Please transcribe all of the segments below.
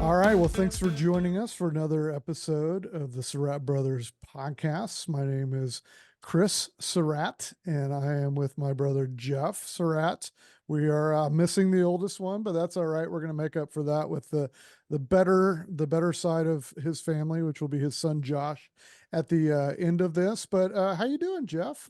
All right. Well, thanks for joining us for another episode of the Surratt Brothers podcast. My name is Chris Surratt, and I am with my brother Geoff Surratt. We are missing the oldest one, but that's all right. We're going to make up for that with the better side of his family, which will be his son Josh, at the end of this. But how you doing, Geoff?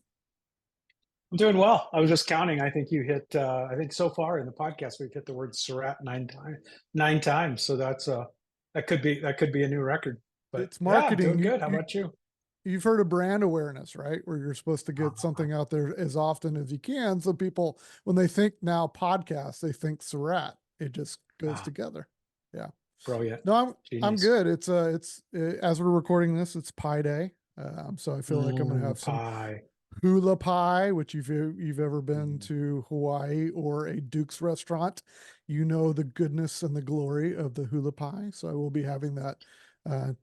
I'm doing well. I was just counting. I think you hit. I think so far in the podcast we've hit the word Surratt nine times. So that could be a new record. But It's yeah, I'm marketing. doing You, good. How you about you? you've heard of brand awareness, right? Where you're supposed to get Uh, something out there as often as you can. So people, when they think now podcast, they think Surratt. It just goes ah, together. Yeah. Brilliant, No, I'm genius. good. It's as we're recording this, it's Pie Day. So I feel like I'm gonna have some Pie. hula pie, which if you've ever been Mm, to Hawaii or a Duke's restaurant, you know the goodness and the glory of the hula pie. So I will be having that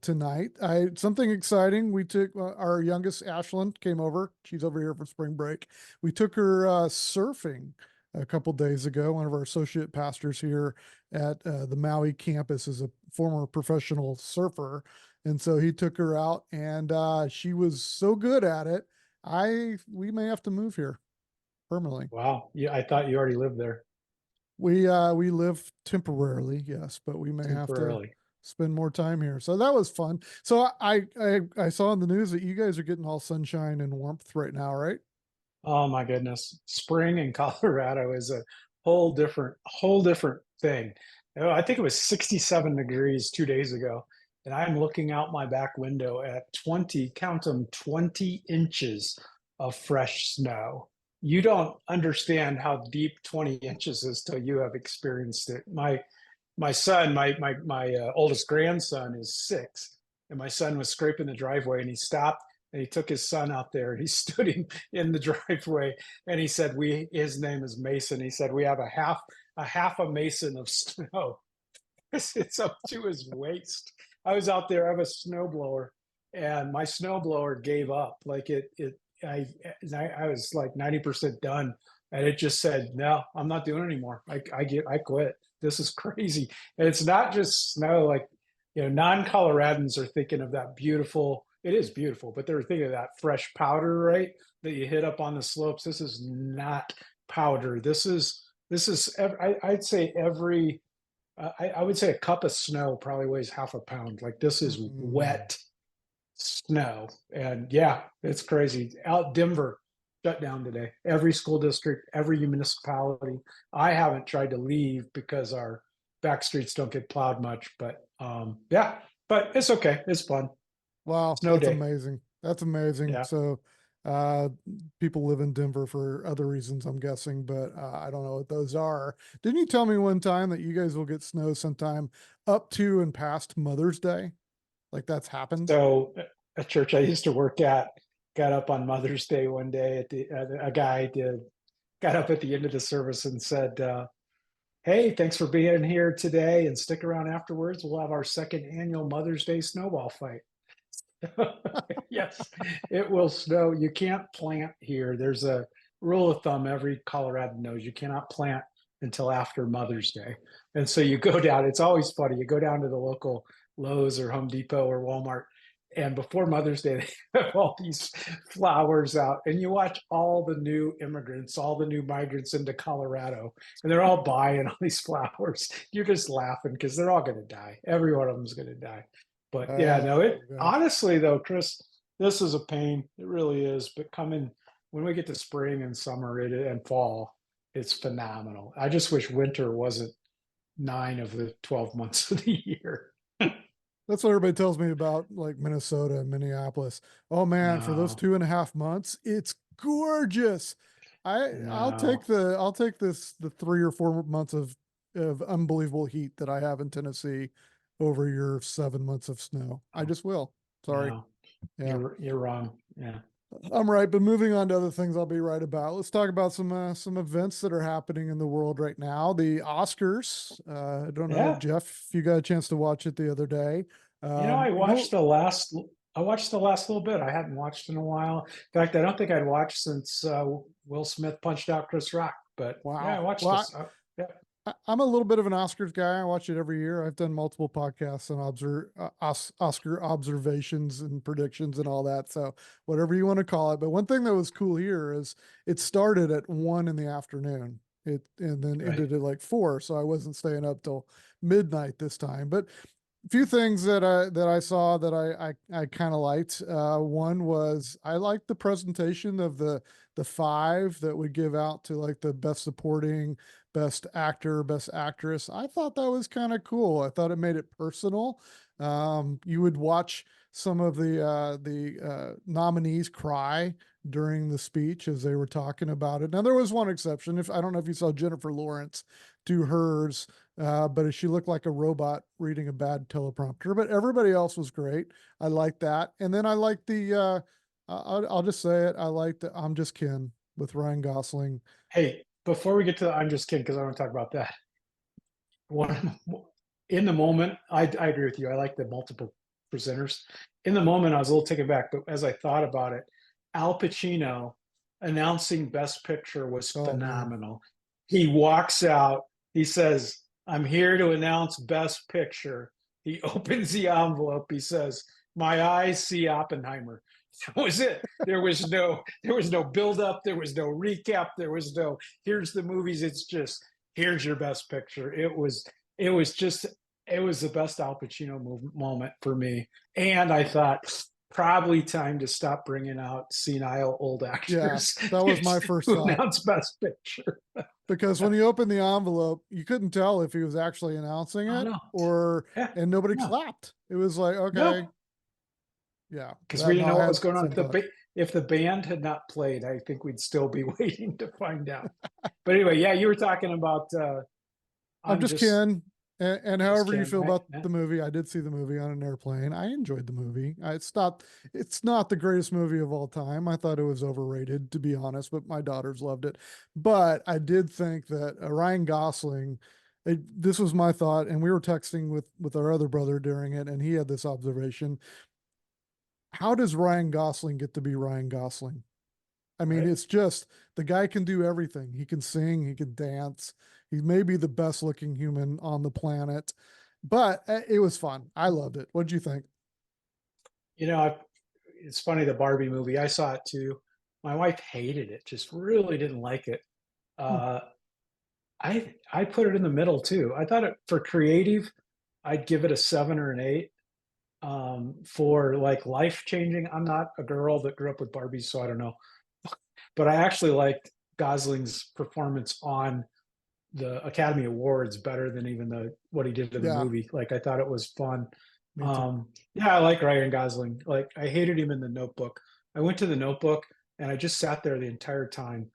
tonight. I something exciting. We took our youngest Ashland came over. She's over here for spring break. We took her surfing a couple days ago. One of our associate pastors here at the Maui campus is a former professional surfer, and so he took her out, and she was so good at it. I we may have to move here permanently. wow. Yeah, I thought you already lived there We live temporarily, yes, but we may have to temporarily. spend more time here. So that was fun. So I saw in the news that you guys are getting all sunshine and warmth right now, right? Oh my goodness. Spring in Colorado is a whole different thing. I think it was 67 degrees 2 days ago, and I'm looking out my back window at 20, count them, 20 inches of fresh snow. You don't understand how deep 20 inches is till you have experienced it. My son, my oldest grandson is 6, and my son was scraping the driveway, and he stopped and he took his son out there and he stood him in the driveway, and he said, "We." His name is Mason. He said, "We have a half a mason of snow." It's up to his waist. I was out there. I have a snowblower, and my snowblower gave up. Like it. I was like 90% done, and it just said, "No, I'm not doing it anymore. I quit. This is crazy." And it's not just snow. Like, non-Coloradans are thinking of that beautiful. It is beautiful, but they're thinking of that fresh powder, right? That you hit up on the slopes. This is not powder. This is. I'd say every I would say a cup of snow probably weighs half a pound. Like, this is Mm. wet snow. And yeah, it's crazy. Out Denver shut down today. Every school district, every municipality. I haven't tried to leave because our back streets don't get plowed much, but yeah, but it's okay. It's fun. Wow, Snow that's day. amazing. That's amazing. Yeah. So, uh, people live in Denver for other reasons, I'm guessing, but I don't know what those are. Didn't you tell me one time that you guys will get snow sometime up to and past Mother's Day? Like that's happened? So a church I used to work at got up on Mother's Day one day a guy did got up at the end of the service and said, "Hey, thanks for being here today, and stick around afterwards. We'll have our second annual Mother's Day snowball fight." Yes, it will snow. You can't plant here. There's a rule of thumb every Colorado knows. You cannot plant until after Mother's Day. And so you go down, it's always funny. You go down to the local Lowe's or Home Depot or Walmart, and before Mother's Day, they have all these flowers out, and you watch all the new immigrants, all the new migrants into Colorado, and they're all buying all these flowers. You're just laughing because they're all going to die. Every one of them is going to die. But yeah, no, it Oh gosh. honestly though, Chris, this is a pain. It really is. But coming when we get to spring and summer and fall, it's phenomenal. I just wish winter wasn't 9 of the 12 months of the year. That's what everybody tells me about like Minnesota and Minneapolis. Oh man, for those No, 2.5 months, it's gorgeous. no. I'll take the 3 or 4 months of unbelievable heat that I have in Tennessee over your 7 months of snow. I Oh, just will. Sorry. no. Yeah, You're wrong. Yeah. I'm right. But moving on to other things, I'll be right about. Let's talk about some events that are happening in the world right now. The Oscars. I don't know, Yeah. Geoff, if you got a chance to watch it the other day. You know, I You watched know, the last I watched the last little bit. I hadn't watched in a while. In fact, I don't think I'd watched since Will Smith punched out Chris Rock. But yeah, I wow. watched Well, this. Yeah. I'm a little bit of an Oscars guy. I watch it every year. I've done multiple podcasts on Oscar observations and predictions and all that. So whatever you want to call it. But one thing that was cool here is it started at 1 in the afternoon. It and then Right. ended at like 4. So I wasn't staying up till midnight this time. But a few things that I saw that I kind of liked. One was I liked the presentation of the five that would give out to like the best supporting, best actor, best actress. I thought that was kind of cool. I thought it made it personal. You would watch some of the nominees cry during the speech as they were talking about it. Now there was one exception. If I don't know if you saw Jennifer Lawrence do hers, but she looked like a robot reading a bad teleprompter. But everybody else was great. I liked that, and then I liked I'll just say it. I liked the I'm Just Ken with Ryan Gosling. Hey, before we get to I'm just kidding because I want to talk about that. One in the moment, I agree with you. I like the multiple presenters. In the moment, I was a little taken back, but as I thought about it, Al Pacino announcing Best Picture was Oh man, phenomenal. He walks out, he says, I'm here to announce Best Picture. He opens the envelope, he says, my eyes see Oppenheimer. That was it. There was no build up, there was no recap, there was no here's the movies. It's just here's your Best Picture. It was the best Al Pacino moment for me. And I thought probably time to stop bringing out senile old yeah, actors that was my first to thought. announce Best Picture. Because when he opened the envelope, you couldn't tell if he was actually announcing Oh it no, or, yeah, and nobody no, clapped. It was like, okay, no, yeah, because we that didn't no, know I what had was going the on. same thought. If the band had not played, I think we'd still be waiting to find out. But anyway, yeah, you were talking about. I'm I'm just just kidding. And just however you kidding, feel right? about Yeah. the movie, I did see the movie on an airplane. I enjoyed the movie. It's not the greatest movie of all time. I thought it was overrated, to be honest, but my daughters loved it. But I did think that Ryan Gosling, this was my thought, and we were texting with our other brother during it, and he had this observation. How does Ryan Gosling get to be Ryan Gosling? I mean, Right. it's just the guy can do everything. He can sing, he can dance. He may be the best looking human on the planet, but it was fun. I loved it. What'd you think? You know, it's funny, the Barbie movie. I saw it too. My wife hated it, just really didn't like it. Hmm. Uh, I put it in the middle too. I thought it for creative, I'd give it a 7 or an 8. For like life changing, I'm not a girl that grew up with Barbies, so I don't know. But I actually liked Gosling's performance on the Academy Awards better than even the what he did in the Yeah, movie. Like I thought it was fun. me too. Yeah, I like Ryan Gosling. Like I hated him in The Notebook. I went to The Notebook and I just sat there the entire time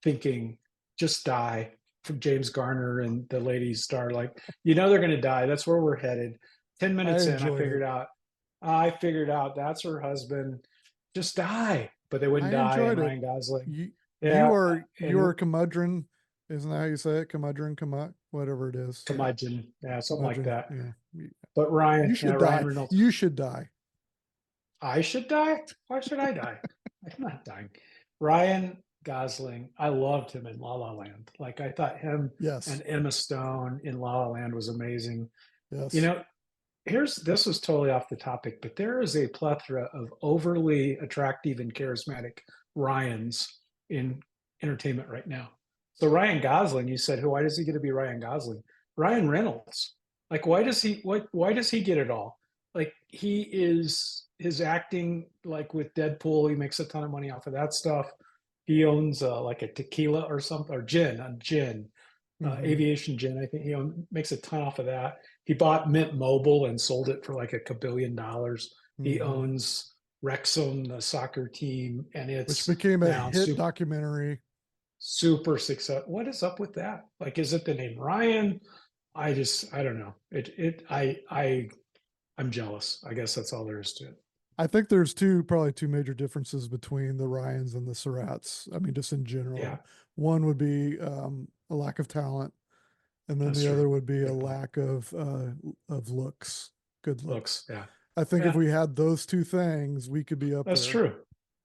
thinking, just die from James Garner and the lady star. Like, they're gonna die. That's where we're headed. 10 I minutes in, enjoyed it. I figured out that's her husband. Just die. But they wouldn't I die, and enjoyed it. Ryan Gosling. You Yeah, are and a curmudgeon, isn't that how you say it? Curmudgeon, whatever it is. Yeah, curmudgeon. Yeah, something like curmudgeon. that. Yeah, But Ryan, you yeah, should Ryan die. Reynolds. You should die. I should die? Why should I die? I'm not dying. Ryan Gosling, I loved him in La La Land. Like I thought him Yes, and Emma Stone in La La Land was amazing. You yes. know, this was totally off the topic, but there is a plethora of overly attractive and charismatic Ryans in entertainment right now. So Ryan Gosling, you said, why does he get to be Ryan Gosling? Ryan Reynolds. Like, why does he get it all? Like he is his acting, like with Deadpool, he makes a ton of money off of that stuff. He owns like a tequila or something, or gin, Hmm. aviation gin. I think makes a ton off of that. He bought Mint Mobile and sold it for like $1 billion. He Hmm. owns Wrexham, the soccer team, and Which it's became a now hit documentary. super success. What is up with that? Like, is it the name Ryan? I don't know. I'm jealous. I guess that's all there is to it. I think there's probably two major differences between the Ryans and the Surratts. I mean, just in Yeah, general. One would be a lack of talent, and then that's the true. other would be a Good point. lack of looks, good looks. Looks, yeah, I think if yeah, we had those two things, we could be up that's there. true.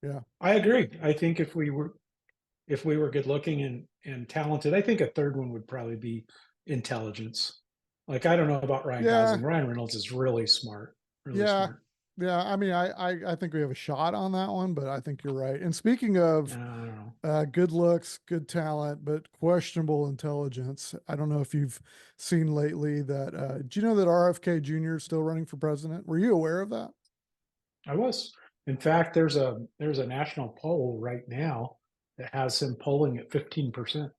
Yeah. I agree. I think if we were good looking and talented, I think a third one would probably be intelligence. Like, I don't know about Ryan Yeah, Gosling. Ryan Reynolds is really smart, really yeah, smart. yeah. I mean, I think we have a shot on that one, but I think you're right. And speaking I of don't know. good looks, good talent, but questionable intelligence, I don't know if you've seen lately that. Do you know that RFK Jr. is still running for president? Were you aware of that? I was. In fact, there's a national poll right now that has him polling at 15%.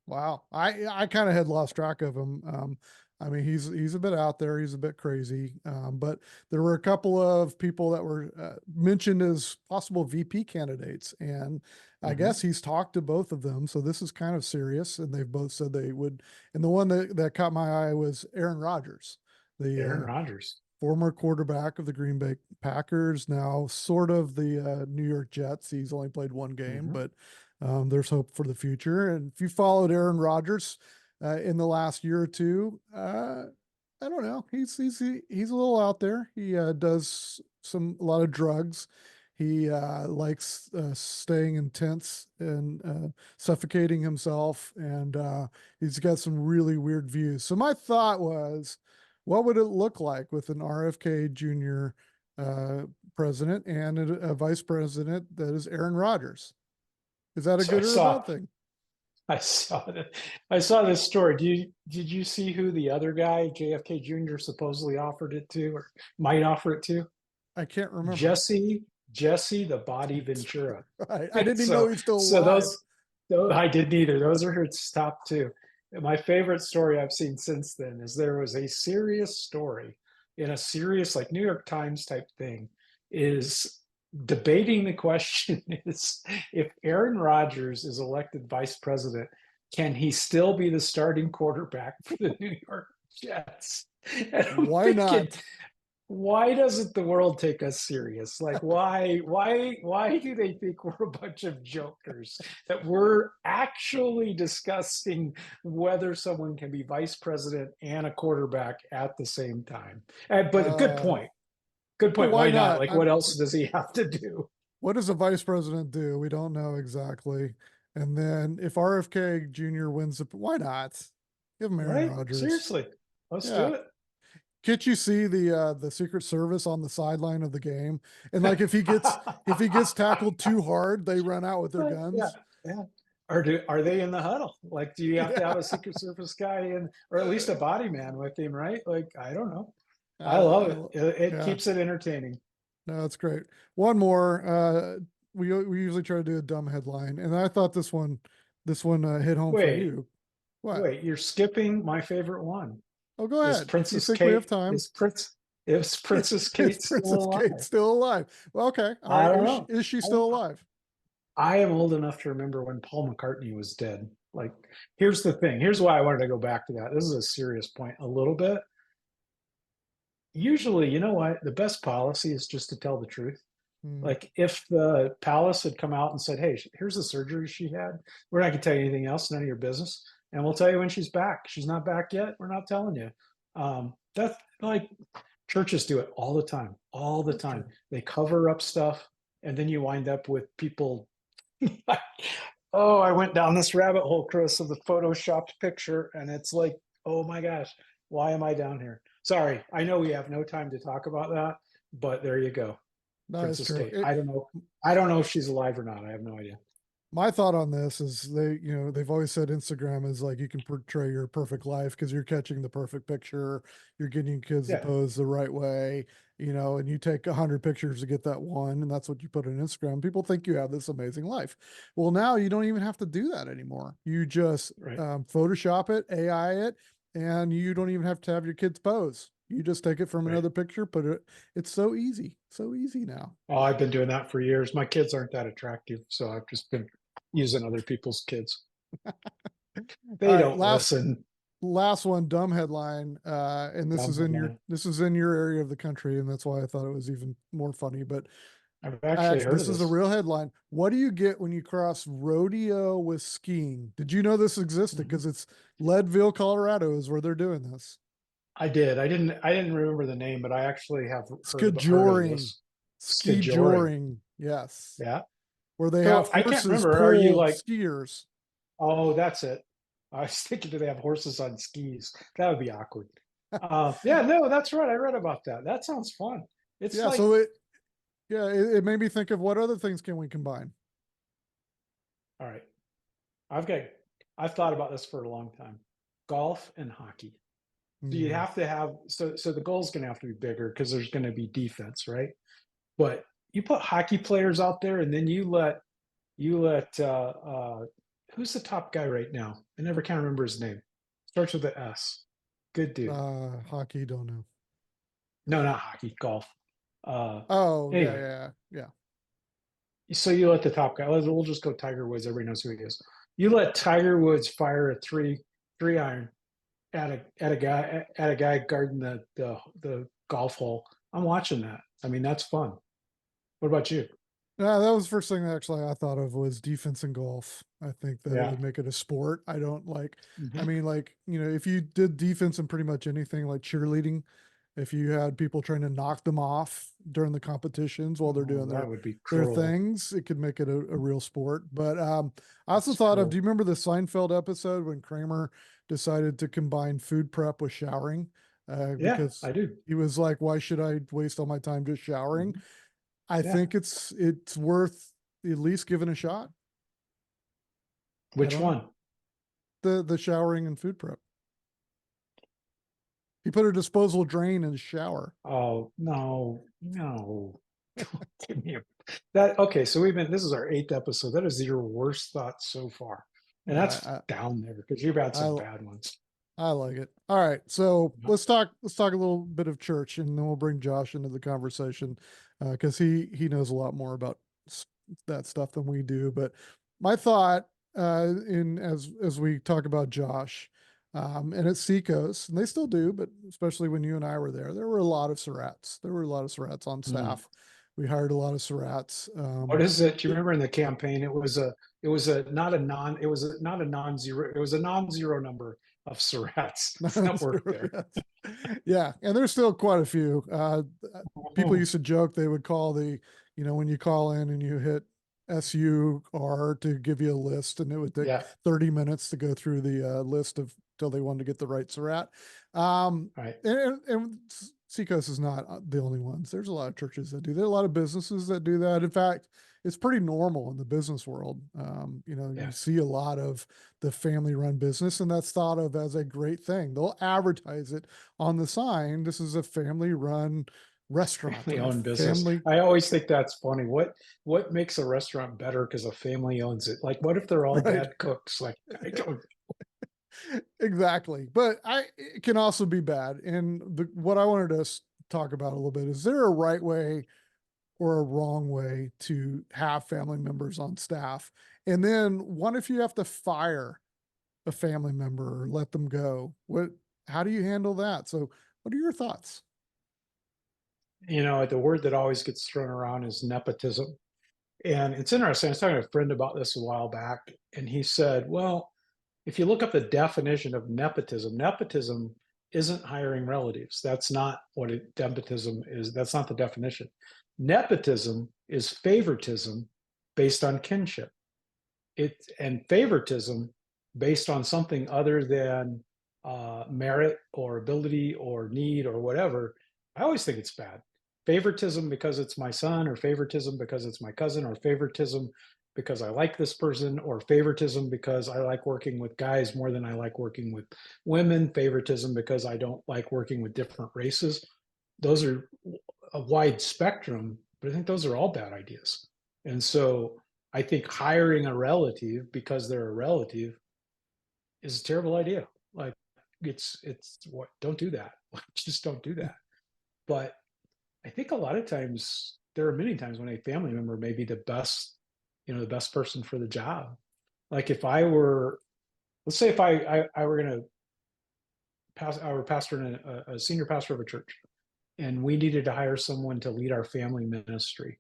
Wow. I kind of had lost track of him. I mean, he's a bit out there. He's a bit crazy. But there were a couple of people that were mentioned as possible VP candidates, and I Hmm. guess he's talked to both of them. So this is kind of serious, and they've both said they would. And the one that caught my eye was Aaron Rodgers, the Aaron Rodgers. former quarterback of the Green Bay Packers, now sort of the New York Jets. He's only played one game, Hmm. but there's hope for the future. And if you followed Aaron Rodgers in the last year or two, I don't know. He's a little out there. He does a lot of drugs. He likes staying in tents and suffocating himself, and he's got some really weird views. So my thought was, what would it look like with an RFK Jr. Uh, president and a vice president that is Aaron Rodgers? Is that a So I good or a bad saw thing? I saw that I saw this story. Did you see who the other guy, JFK Jr., supposedly offered it to or might offer it to? I can't remember. Jesse, Jesse the Body Ventura. Right. I didn't even know so he's still so alive. those I didn't either. Those are his top two. And my favorite story I've seen since then is there was a serious story in a serious like New York Times type thing is debating the question is if Aaron Rodgers is elected vice president, can he still be the starting quarterback for the New York Jets? And I'm Why thinking, not? why doesn't the world take us serious? Like, why do they think we're a bunch of jokers that we're actually discussing whether someone can be vice president and a quarterback at the same time? But a good Uh, point. Good but point. why Why not? not? Like, what else does he have to do? What does a vice president do? We don't know exactly. And then if RFK Jr. wins the, why not? Give him Aaron Right? Rodgers. Seriously, let's Yeah. do it. Can't you see the Secret Service on the sideline of the game? And like if he gets tackled too hard, they run out with their Yeah, guns. yeah. Are they in the huddle? Like, do you have to have a Yeah. Secret Service guy in, or at least a body man with him, right? Like, I don't know. I love it. I It yeah. keeps it entertaining. No, that's great. One more. We usually try to do a dumb headline, and I thought this one hit home for Wait, you. What? wait, you're skipping my favorite one. Oh, go Is ahead. If you Princess think we have Kate, time. is Princess Is Kate still Princess Kate alive? still alive? Well, okay. All I right. don't Is she, know. is she I still don't, alive? I am old enough to remember when Paul McCartney was dead. Like, here's the thing. Here's why I wanted to go back to that. This is a serious point a little bit. Usually, you know what? The best policy is just to tell the truth. Hmm. Like, if the palace had come out and said, "Hey, here's the surgery she had. We're not going to tell you anything else. None of your business, and we'll tell you when she's back. She's not back yet. We're not telling you." That's like churches do it all the time. All the That's time, true. they cover up stuff, and then you wind up with people. Oh, I went down this rabbit hole, Chris, of the photoshopped picture, and it's like, oh my gosh, why am I down here? Sorry, I know we have no time to talk about that, but there you go. No, it's Princess true. Kate. I don't know. I don't know if she's alive or not. I have no idea. My thought on this is they've always said Instagram is like you can portray your perfect life because you're catching the perfect picture, you're getting your kids to Yeah, pose the right way, and you take 100 pictures to get that one, and that's what you put on Instagram. People think you have this amazing life. Well, now you don't even have to do that anymore. You just right, Photoshop it, AI it, and you don't even have to have your kids pose. You just take it from right. another picture, put it. It's so easy now. Oh, I've been doing that for years. My kids aren't that attractive, so I've just been using other people's kids. All They right, don't last listen. last one, dumb headline, and this Dumb is in your headline. this is in your area of the country, and that's why I thought it was even more funny. But I've actually heard this of is a this. real headline. What do you get when you cross rodeo with skiing? Did you know this existed? Mhm. Because it's Leadville, Colorado, is where they're doing this. I did. I didn't remember the name, but I actually have heard of Skijoring, this. ski Skijoring. joring, yes, Yeah. where they have So I can't horses remember. Are you pull like, skiers. oh, that's it. I was thinking, do they have horses on skis? That would be awkward. Yeah, no, that's right. I read about that. That sounds fun. It's Yeah, like, so it made me think of what other things can we combine? all right, I've got, I've thought about this for a long time. Golf and hockey. So you Hmm. have to have, so the goal's going to have to be bigger because there's going to be defense, right? But you put hockey players out there, and then you let who's the top guy right now? I never can remember his name. Starts with the S. Good dude. Hockey, don't know. No, not hockey, golf. Uh, Oh, yeah, anyway, yeah, yeah. so you let the top guy. We'll just go Tiger Woods. Everybody knows who he is. You let Tiger Woods fire a three iron at a guy guarding the golf hole. I'm watching that. I mean, that's fun. What about you? Yeah, that was the first thing that actually I thought of was defense in golf. I think that it Yeah. would make it a sport. I don't like, I Hmm. mean, like, if you did defense in pretty much anything like cheerleading, if you had people trying to knock them off during the competitions while they're Oh, doing that their would be their cruel. things, it could make it a real sport. But I also That's thought of, do you cruel. remember the Seinfeld episode when Kramer decided to combine food prep with showering? Yeah, Because I do. he was like, why should I waste all my time just showering? Mhm. I Yeah. think it's worth at least giving a shot. I Which don't know. one? The showering and food prep. He put a disposable drain in his shower. Oh, no, no. Give me a, that. Okay, so this is our eighth episode. That is your worst thought so far. And that's I down there because you've had some I bad ones. I like it. All right, so let's talk a little bit of church, and then we'll bring Josh into the conversation because he knows a lot more about that stuff than we do. But my thought in as we talk about Josh and at Seacoast, and they still do, but especially when you and I were there were a lot of Surratts. There were a lot of Surratts on Mm. staff. We hired a lot of Surratts. What is it? Do you remember in the campaign? It was a not a non. It was not a non-zero. It was a non-zero number of Surratts that worked there. Yeah, and there's still quite a few. People Oh, used to joke they would call when you call in and you hit SUR to give you a list, and it would take yeah. 30 minutes to go through the list of till they wanted to get the right Surratt. All right. And Seacoast is not the only ones. There's a lot of churches that do. There are a lot of businesses that do that. In fact, it's pretty normal in the business world. You Yeah. see a lot of the family run business, and that's thought of as a great thing. They'll advertise it on the sign. This is a family run restaurant Family or a owned business. family, I always think that's funny. What makes a restaurant better because a family owns it? Like, what if they're all right? bad cooks? Like, I don't. Exactly. But it can also be bad. And what I wanted to talk about a little bit is there a right way or a wrong way to have family members on staff? And then what if you have to fire a family member or let them go? How do you handle that? So what are your thoughts? The word that always gets thrown around is nepotism. And it's interesting. I was talking to a friend about this a while back, and he said, well, if you look up the definition of nepotism isn't hiring relatives. That's not what nepotism is. That's not the definition. Nepotism is favoritism based on kinship. And favoritism based on something other than merit or ability or need or whatever. I always think it's bad. Favoritism because it's my son, or favoritism because it's my cousin, or favoritism because I like this person, or favoritism because I like working with guys more than I like working with women, favoritism because I don't like working with different races. Those are a wide spectrum, but I think those are all bad ideas. And so I think hiring a relative because they're a relative is a terrible idea. Like, it's what, don't do that. Just don't do that. But I think a lot of times, there are many times when a family member may be the best person for the job. Like, if I were, let's say if I were going to I were pastoring a senior pastor of a church, and we needed to hire someone to lead our family ministry.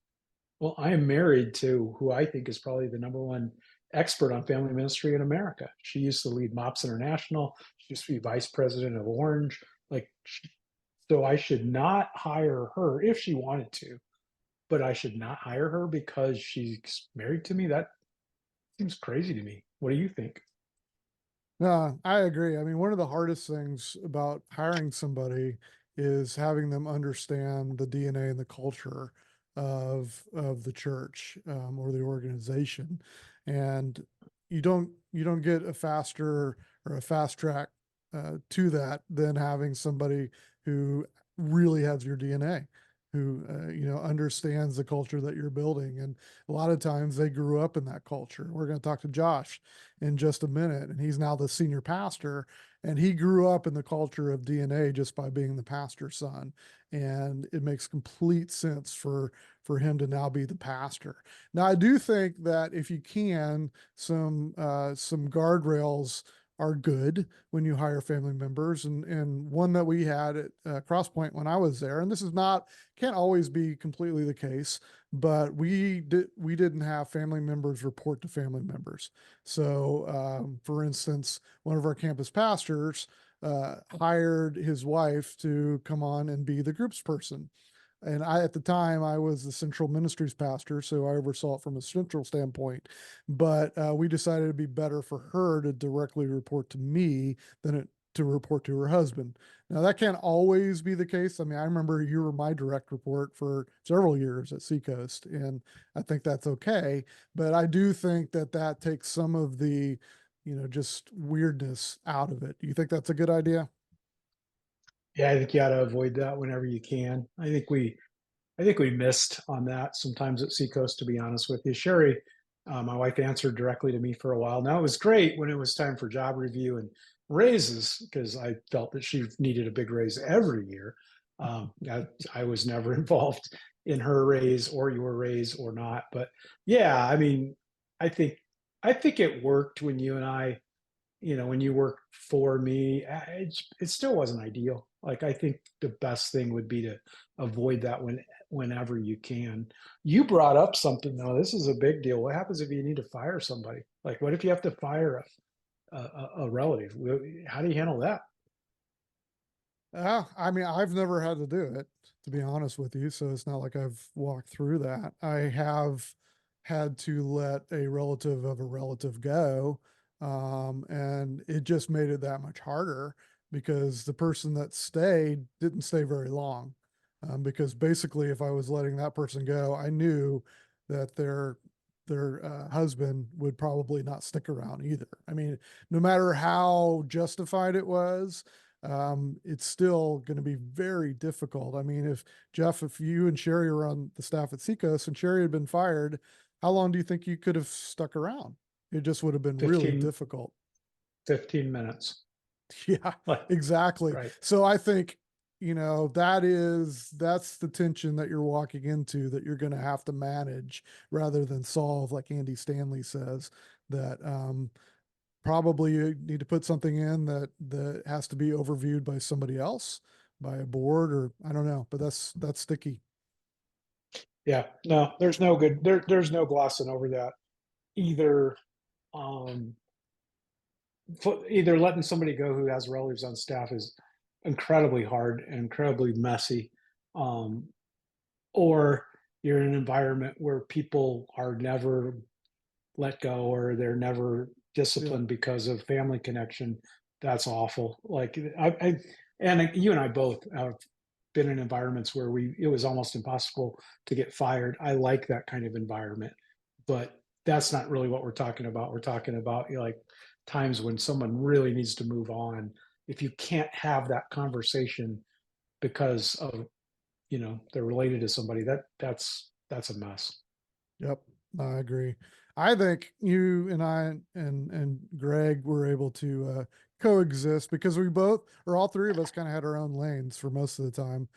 Well, I am married to who I think is probably the number one expert on family ministry in America. She used to lead MOPS International. She used to be vice president of Orange. Like, so I should not hire her if she wanted to, but I should not hire her because she's married to me. That seems crazy to me. What do you think? No, I agree. I mean, one of the hardest things about hiring somebody is having them understand the DNA and the culture of the church or the organization. And you don't get a faster or a fast track to that than having somebody who really has your DNA, who understands the culture that you're building. And a lot of times they grew up in that culture. We're going to talk to Josh in just a minute. And he's now the senior pastor. And he grew up in the culture of DNA just by being the pastor's son. And it makes complete sense for him to now be the pastor. Now, I do think that if you can, some guardrails are good when you hire family members. And one that we had at Crosspoint when I was there, and this is not, can't always be completely the case, but we didn't have family members report to family members. So, for instance, one of our campus pastors hired his wife to come on and be the groups person. And at the time, I was the central ministries pastor, so I oversaw it from a central standpoint. But we decided it'd be better for her to directly report to me than to report to her husband. Now, that can't always be the case. I mean, I remember you were my direct report for several years at Seacoast, and I think that's okay. But I do think that that takes some of the, just weirdness out of it. Do you think that's a good idea? Yeah, I think you got to avoid that whenever you can. I think we missed on that sometimes at Seacoast, to be honest with you. Sherry, my wife, answered directly to me for a while. Now, it was great when it was time for job review and raises because I felt that she needed a big raise every year. I was never involved in her raise or your raise or not. But yeah, I mean, I think I think it worked when you and I, when you worked for me, it still wasn't ideal. Like, I think the best thing would be to avoid that whenever you can. You brought up something though. This is a big deal. What happens if you need to fire somebody? Like, what if you have to fire a relative? How do you handle that? I mean, I've never had to do it, to be honest with you. So it's not like I've walked through that. I have had to let a relative of a relative go. And it just made it that much harder because the person that stayed didn't stay very long. Because basically, if I was letting that person go, I knew that their husband would probably not stick around either. I mean, no matter how justified it was, it's still going to be very difficult. I mean, if Geoff, if you and Sherry were on the staff at Seacoast and Sherry had been fired, how long do you think you could have stuck around? It just would have been really 15, difficult. 15 minutes. Yeah, Like, exactly. right. So I think, that's the tension that you're walking into that you're going to have to manage rather than solve, like Andy Stanley says, that probably you need to put something in that has to be overviewed by somebody else, by a board, or I don't know, but that's sticky. Yeah. No, there's no glossing over that. Either um either letting somebody go who has relatives on staff is incredibly hard and incredibly messy, um, or you're in an environment where people are never let go or they're never Yeah. disciplined because of family connection. That's awful. Like, and you and I both have been in environments where we it was almost impossible to get fired. I like that kind of environment, but that's not really what we're talking about. We're talking about, like, times when someone really needs to move on. If you can't have that conversation because of, they're related to somebody, that's a mess. Yep, I agree. I think you and I and Greg were able to coexist because we both, or all three of us, kind of had our own lanes for most of the time.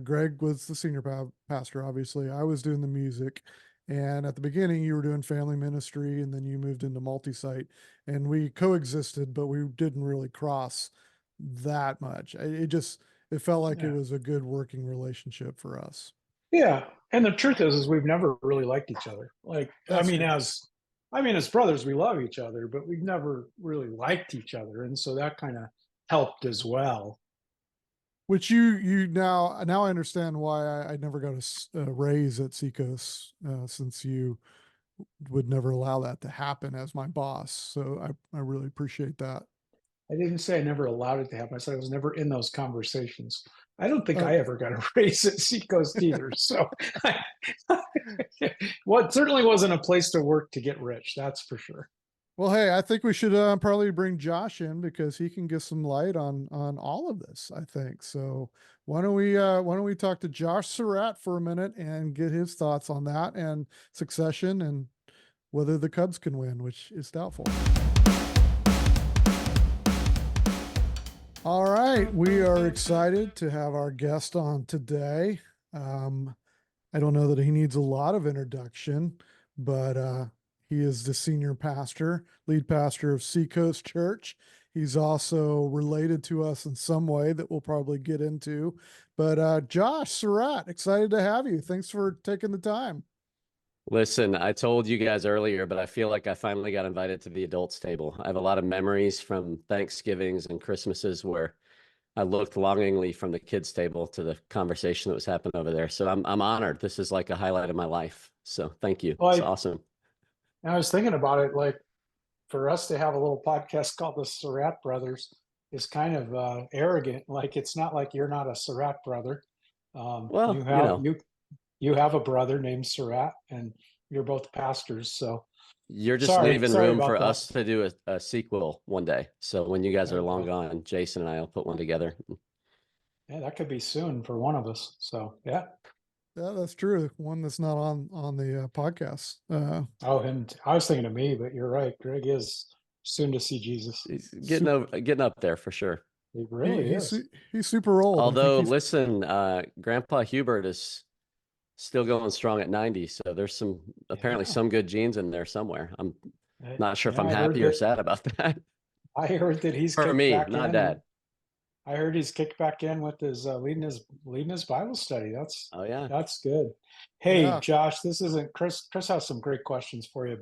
Greg was the senior pastor, obviously. I was doing the music, and at the beginning, you were doing family ministry, and then you moved into multi-site, and we coexisted, but we didn't really cross that much. It felt like it Yeah. was a good working relationship for us. Yeah, and the truth is we've never really liked each other. Like, That's true. I mean, as brothers, we love each other, but we've never really liked each other, and so that kind of helped as well. Which you now I understand why I never got a raise at Seacoast since you would never allow that to happen as my boss. So I really appreciate that. I didn't say I never allowed it to happen. I said I was never in those conversations. I don't think I Oh, ever got a raise at Seacoast either. So, well, it certainly wasn't a place to work to get rich. That's for sure. well, hey, I think we should probably bring Josh in because he can get some light on all of this, I think. So why don't we talk to Josh Surratt for a minute and get his thoughts on that and succession and whether the Cubs can win, which is doubtful. All right, we are excited to have our guest on today. Um, I don't know that he needs a lot of introduction, but he is the senior pastor, lead pastor of Seacoast Church. He's also related to us in some way that we'll probably get into. But Josh Surratt, excited to have you. Thanks for taking the time. Listen, I told you guys earlier, but I feel like I finally got invited to the adults table. I have a lot of memories from Thanksgivings and Christmases where I looked longingly from the kids' table to the conversation that was happening over there. So I'm honored. This is like a highlight of my life. So thank you. Well, It's awesome. I was thinking about it, like for us to have a little podcast called the Surratt Brothers is kind of arrogant. Like it's not like you're not a Surratt brother. Well, You have you have a brother named Surratt, and you're both pastors. So you're just sorry, leaving sorry room about for that. us to do a sequel one day. So when you guys There are you long go. gone, Jason and I will put one together. Yeah, that could be soon for one of us. So yeah. Yeah, that's true. One that's not on the podcast. Oh, and I was thinking of me, but you're right. Greg is soon to see Jesus. He's Super, getting up there for sure. He really is. he's super old. I think Although, he's listen, Grandpa Hubert is still going strong at 90. So there's apparently Yeah. some good genes in there somewhere. I'm not sure if Yeah, I'm happy or sad about that. I heard that he's For kicked me, back not in, and dad. I heard he's kicked back in with his leading his Bible study. Oh yeah. That's good. Hey, yeah. Josh, this isn't Chris. Chris has some great questions for you,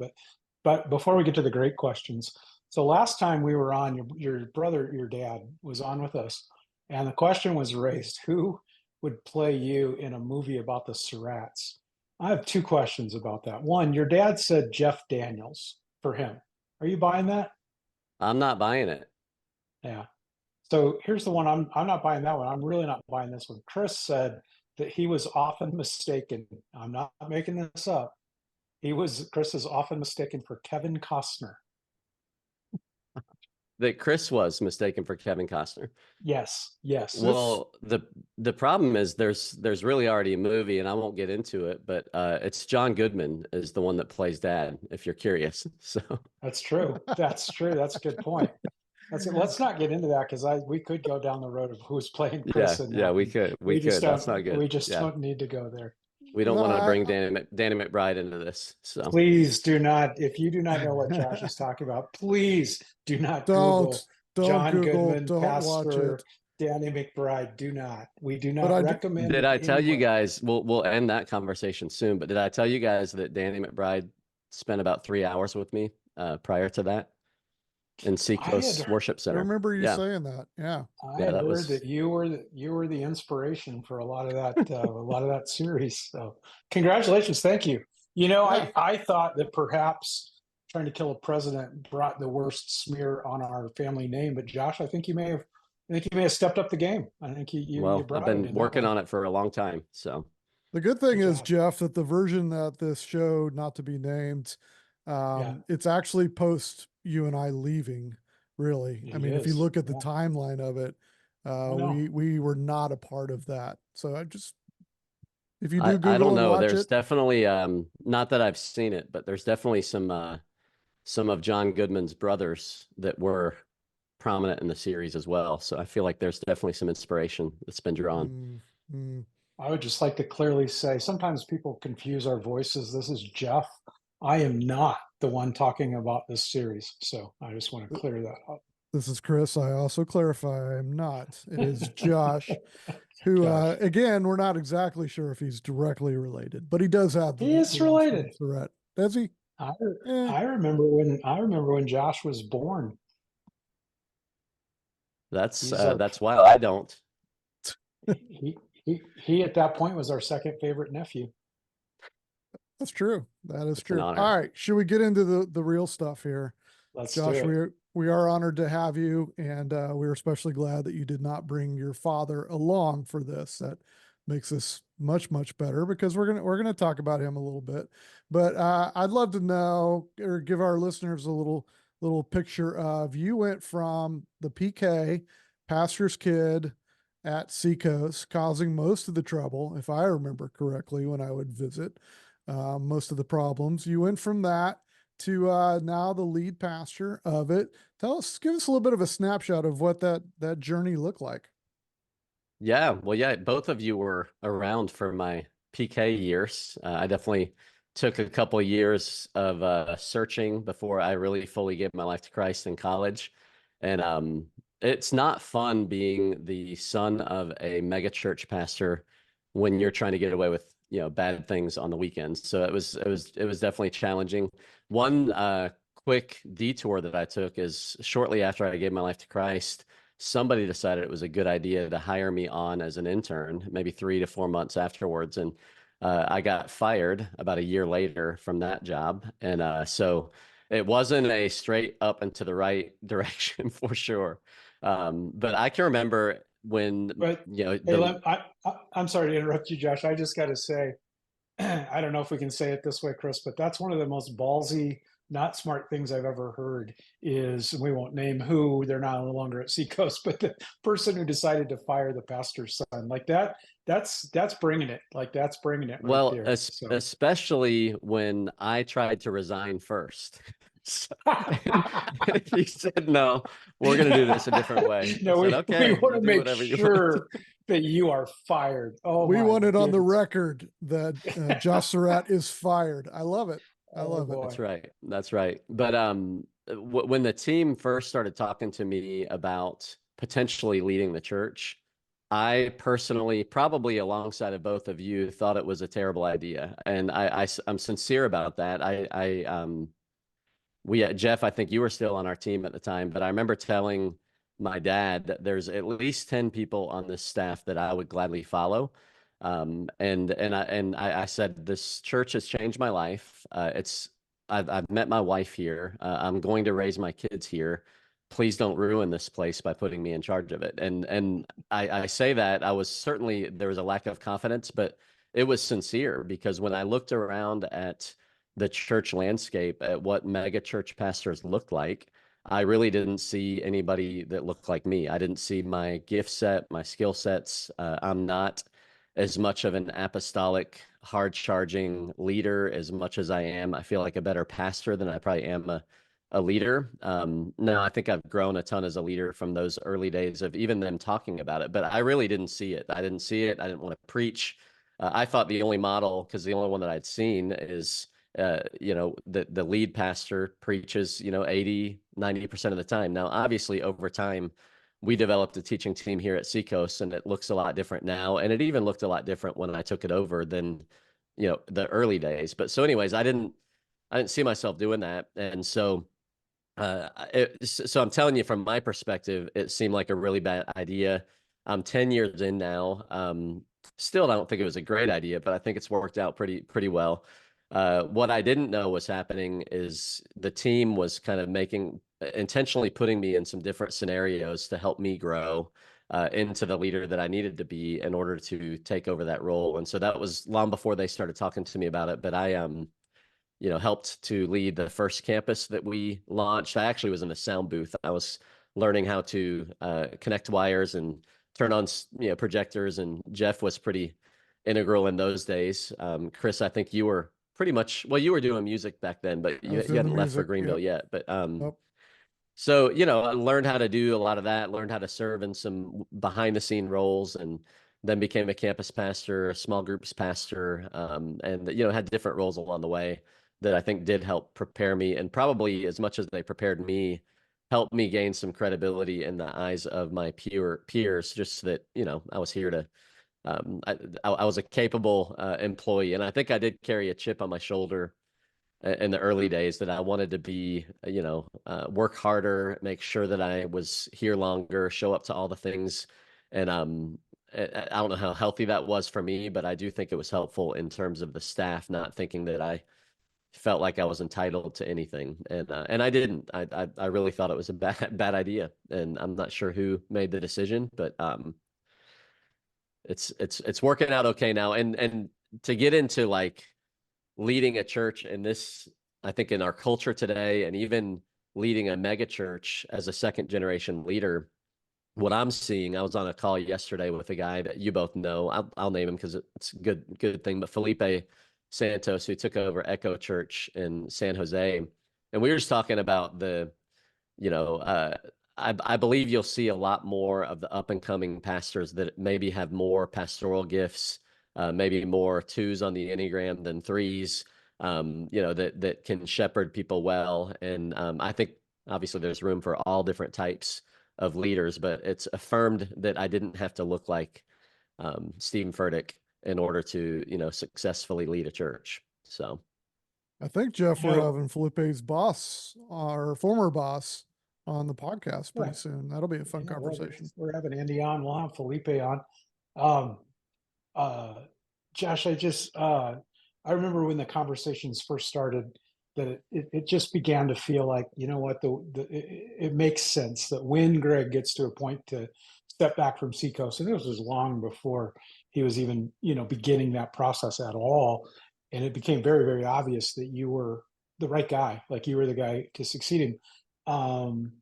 but before we get to the great questions, so last time we were on, your brother, your dad was on with us, and the question was raised: who would play you in a movie about the Surratts? I have two questions about that. One, your dad said Jeff Daniels for him. Are you buying that? I'm not buying it. Yeah. So here's the one I'm not buying that one. I'm really not buying this one. Chris said that he was often mistaken. I'm not making this up. Chris is often mistaken for Kevin Costner. That Chris was mistaken for Kevin Costner. Yes, yes. Well, the problem is there's really already a movie, and I won't get into it, but it's John Goodman is the one that plays dad, if you're curious. So That's true. That's true. That's a good point. Let's not get into that because we could go down the road of who's playing Chris in yeah, that. we could. That's not good. We just Yeah. don't need to go there. We don't No, want to bring Danny McBride into this. So Please do not, if you do not know what Josh is talking about, please do not Google don't John Google, Goodman, don't watch Pastor it. Danny McBride. Do not. We do But not I do, recommend did in I any tell you way. guys, we'll end that conversation soon, but did I tell you guys that Danny McBride spent about 3 hours with me prior to that in Seacoast Worship I Center? remember you Yeah. saying that. Yeah. I Yeah, that heard was that you were the inspiration for a lot of that a lot of that series. So congratulations, thank you. You know, Yeah. I thought that perhaps trying to kill a president brought the worst smear on our family name, but Josh, I think you may have stepped up the game. I think you well, I've brought it been in that working one. on it for a long time. So The good thing Good is, job. Geoff, that the version that this showed, not to be named, Yeah, it's actually post you and I leaving, really. I it mean, if you is. look at the Yeah, timeline of it, I know. we were not a part of that. So if you do I don't Google and know. watch There's it, definitely not that I've seen it, but there's definitely some of John Goodman's brothers that were prominent in the series as well. So I feel like there's definitely some inspiration that's been drawn. mm, mm, I would just like to clearly say sometimes people confuse our voices. This is Geoff. I am not the one talking about this series. So I just want to clear that this is Chris. I also clarify I'm not. It is up. Josh, who, Josh. again, we're not exactly sure if he's directly related, but he does have He the is last name related. Surratt. Does he? I, Eh, I remember when Josh was born. He's our That's why I don't. he at that point was our second favorite nephew. that's true. That is It's an true. honor. All right. Should we get into the real stuff here? Let's do Josh, it. We are honored to have you, and we're especially glad that you did not bring your father along for this. That makes this much, much better because we're gonna talk about him a little bit. But I'd love to know or give our listeners a little picture of you went from the PK pastor's kid at Seacoast, causing most of the trouble, if I remember correctly, when I would visit, most of the problems. You went from that to now the lead pastor of it. Give us a little bit of a snapshot of what that journey looked like. Yeah, well, yeah, both of you were around for my PK years. I definitely took a couple of years of searching before I really fully gave my life to Christ in college. And it's not fun being the son of a megachurch pastor when you're trying to get away with, bad things on the weekends. So it was definitely challenging. One quick detour that I took is shortly after I gave my life to Christ, somebody decided it was a good idea to hire me on as an intern, maybe 3 to 4 months afterwards. And I got fired about a year later from that job. And so it wasn't a straight up and to the right direction for sure. But I can remember when, But hey, I'm sorry to interrupt you, Josh. I just got to say, I don't know if we can say it this way, Chris, but that's one of the most ballsy, not smart things I've ever heard is, we won't name who, they're no longer at Seacoast, but the person who decided to fire the pastor's son, like that's bringing it. Like that's bringing it right well, there. So especially when I tried to resign first. So, and he said, no, we're going to do this a different way. I no, said, we okay, want you to do make whatever you want. sure that you are fired. Oh We my want it on the goodness. record that Josh Surratt is fired. I love it. I Oh love it. That's boy. right. That's right. But when the team first started talking to me about potentially leading the church, I personally, probably alongside of both of you, thought it was a terrible idea, and I'm sincere about that. Geoff, I think you were still on our team at the time, but I remember telling my dad that there's at least 10 people on this staff that I would gladly follow. And I said, this church has changed my life. I've met my wife here. I'm going to raise my kids here. Please don't ruin this place by putting me in charge of it. And I say that there was a lack of confidence, but it was sincere because when I looked around at the church landscape, at what mega church pastors looked like, I really didn't see anybody that looked like me. I didn't see my gift set, my skill sets. I'm not as much of an apostolic, hard charging leader as much as I am. I feel like a better pastor than I probably am a leader. No, I think I've grown a ton as a leader from those early days of even them talking about it, but I really didn't see it. I didn't see it. I didn't want to preach. I thought the only model, because the only one that I'd seen is the lead pastor preaches, 80-90% of the time. Now, obviously, over time, we developed a teaching team here at Seacoast, and it looks a lot different now. And it even looked a lot different when I took it over than, the early days. But so anyways, I didn't see myself doing that. And so, so I'm telling you from my perspective, it seemed like a really bad idea. I'm 10 years in now. Still, I don't think it was a great idea, but I think it's worked out pretty well. What I didn't know was happening is the team was kind of intentionally putting me in some different scenarios to help me grow into the leader that I needed to be in order to take over that role. And so that was long before they started talking to me about it. But I helped to lead the first campus that we launched. I actually was in a sound booth. I was learning how to connect wires and turn on, projectors. And Geoff was pretty integral in those days. Chris, I think you were pretty much, well, you were doing music back then, but I you was in the hadn't left for music. Greenville Yep. yet. But Yep. so, I learned how to do a lot of that, learned how to serve in some behind the scene roles, and then became a campus pastor, a small groups pastor, and, had different roles along the way that I think did help prepare me, and probably as much as they prepared me, helped me gain some credibility in the eyes of my peers, just so that, I was here to, I was a capable employee. And I think I did carry a chip on my shoulder in the early days that I wanted to be, work harder, make sure that I was here longer, show up to all the things. And I don't know how healthy that was for me, but I do think it was helpful in terms of the staff not thinking that I felt like I was entitled to anything, and I didn't. I really thought it was a bad idea, and I'm not sure who made the decision, but it's working out okay now. And to get into like leading a church in this, I think in our culture today, and even leading a mega church as a second generation leader, what I'm seeing, I was on a call yesterday with a guy that you both know. I'll name him because it's a good thing. But Felipe Santos, who took over Echo Church in San Jose, and we were just talking about you know, I believe you'll see a lot more of the up and coming pastors that maybe have more pastoral gifts, maybe more twos on the Enneagram than threes, that can shepherd people well. And I think obviously there's room for all different types of leaders, but it's affirmed that I didn't have to look like Stephen Furtick in order to, successfully lead a church. So I think, Geoff, we're No, having Felipe's boss, our former boss, on the podcast pretty yeah, soon. That'll be a fun yeah, conversation. we're having Andy on. We'll have Felipe on. Um, uh, Josh, I remember when the conversations first started that it just began to feel like, you know what, it makes sense that when Greg gets to a point to step back from Seacoast, and this was long before he was even, beginning that process at all. And it became very, very obvious that you were the right guy, like you were the guy to succeed him. Um,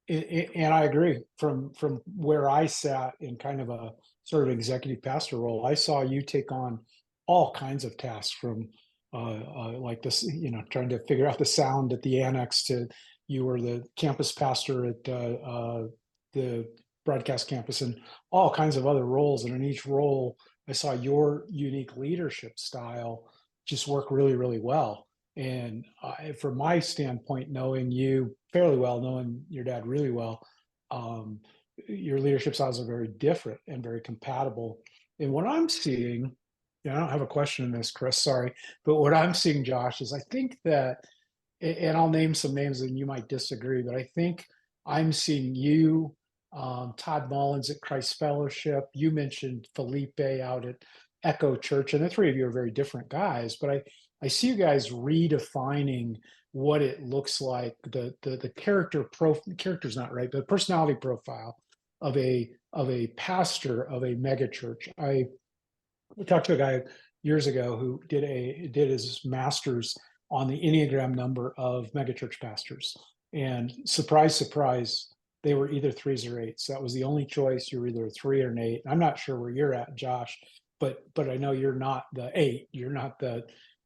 and I agree from where I sat in kind of a sort of executive pastor role, I saw you take on all kinds of tasks from like this, trying to figure out the sound at the annex to you were the campus pastor at the broadcast campus and all kinds of other roles. And in each role, I saw your unique leadership style just work really, really well. And from my standpoint, knowing you fairly well, knowing your dad really well, your leadership styles are very different and very compatible. And what I'm seeing, I don't have a question in this, Chris, sorry, but what I'm seeing, Josh, is I think that, and I'll name some names and you might disagree, but I think I'm seeing you, Todd Mullins at Christ Fellowship. You mentioned Felipe out at Echo Church, and the three of you are very different guys, but I see you guys redefining what it looks like, the character's not right, but the personality profile of a pastor of a megachurch. I talked to a guy years ago who did his master's on the Enneagram number of megachurch pastors. And surprise, surprise, they were either threes or eights. That was the only choice. You were either a 3 or an 8. I'm not sure where you're at, Josh, but I know you're not the 8. You're not the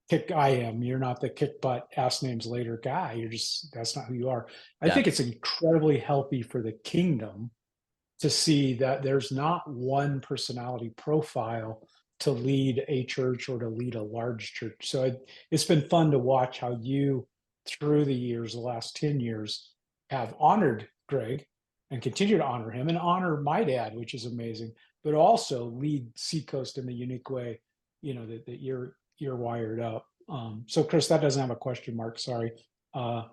kick. I am. You're not the kick butt, ask names later guy. That's not who you are. I think it's incredibly healthy for the kingdom to see that there's not one personality profile to lead a church or to lead a large church. So it's been fun to watch how you, through the years, the last 10 years, have honored Greg and continue to honor him and honor my dad, which is amazing, but also lead Seacoast in the unique way, that you're wired up. So Chris, that doesn't have a question mark. Sorry. And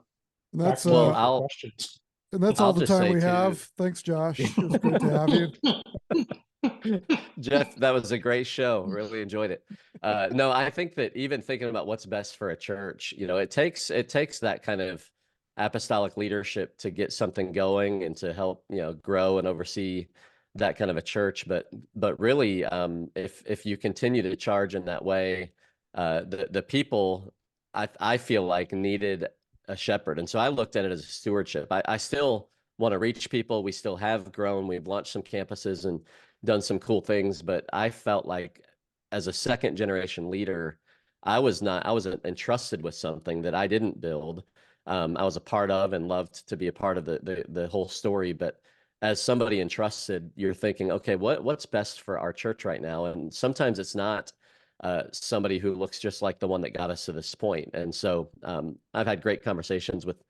that's Questions. And that's I'll all the just time say we too- have. Thanks, Josh. It's great to have you. Geoff, that was a great show. Really enjoyed it. No, I think that even thinking about what's best for a church, it takes that kind of apostolic leadership to get something going and to help, grow and oversee that kind of a church. But really, if you continue to charge in that way, the people I feel like needed a shepherd. And so I looked at it as a stewardship. I still want to reach people. We still have grown. We've launched some campuses and done some cool things, but I felt like as a second generation leader, I was entrusted with something that I didn't build. I was a part of and loved to be a part of the whole story. But as somebody entrusted, you're thinking, okay, what's best for our church right now? And sometimes it's not somebody who looks just like the one that got us to this point. And so I've had great conversations with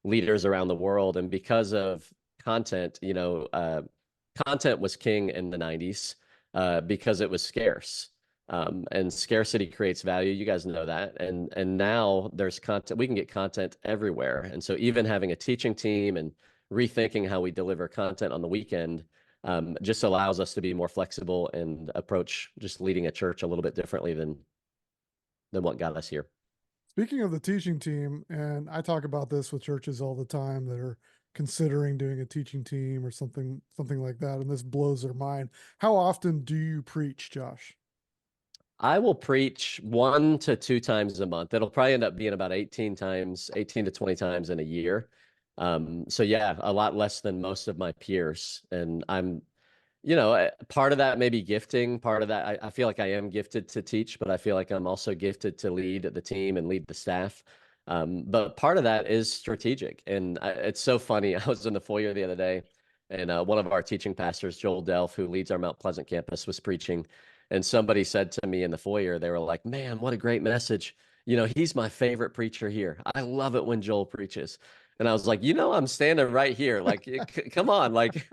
leaders around the world, and because of content, content was king in the 90s because it was scarce. And scarcity creates value. You guys know that. And now there's content. We can get content everywhere. And so even having a teaching team and rethinking how we deliver content on the weekend just allows us to be more flexible and approach just leading a church a little bit differently than what got us here. Speaking of the teaching team, and I talk about this with churches all the time that are considering doing a teaching team or something like that, and this blows their mind. How often do you preach, Josh? I will preach 1 to 2 times a month. It'll probably end up being about 18 times, 18 to 20 times in a year. So yeah, a lot less than most of my peers. And part of that may be gifting. Part of that, I feel like I am gifted to teach, but I feel like I'm also gifted to lead the team and lead the staff. But part of that is strategic. And it's so funny. I was in the foyer the other day, and one of our teaching pastors, Geoff, who leads our Mount Pleasant campus, was preaching. And somebody said to me in the foyer, they were like, "Man, what a great message. He's my favorite preacher here. I love it when Joel preaches." And I was like, I'm standing right here. Like, come on. Like,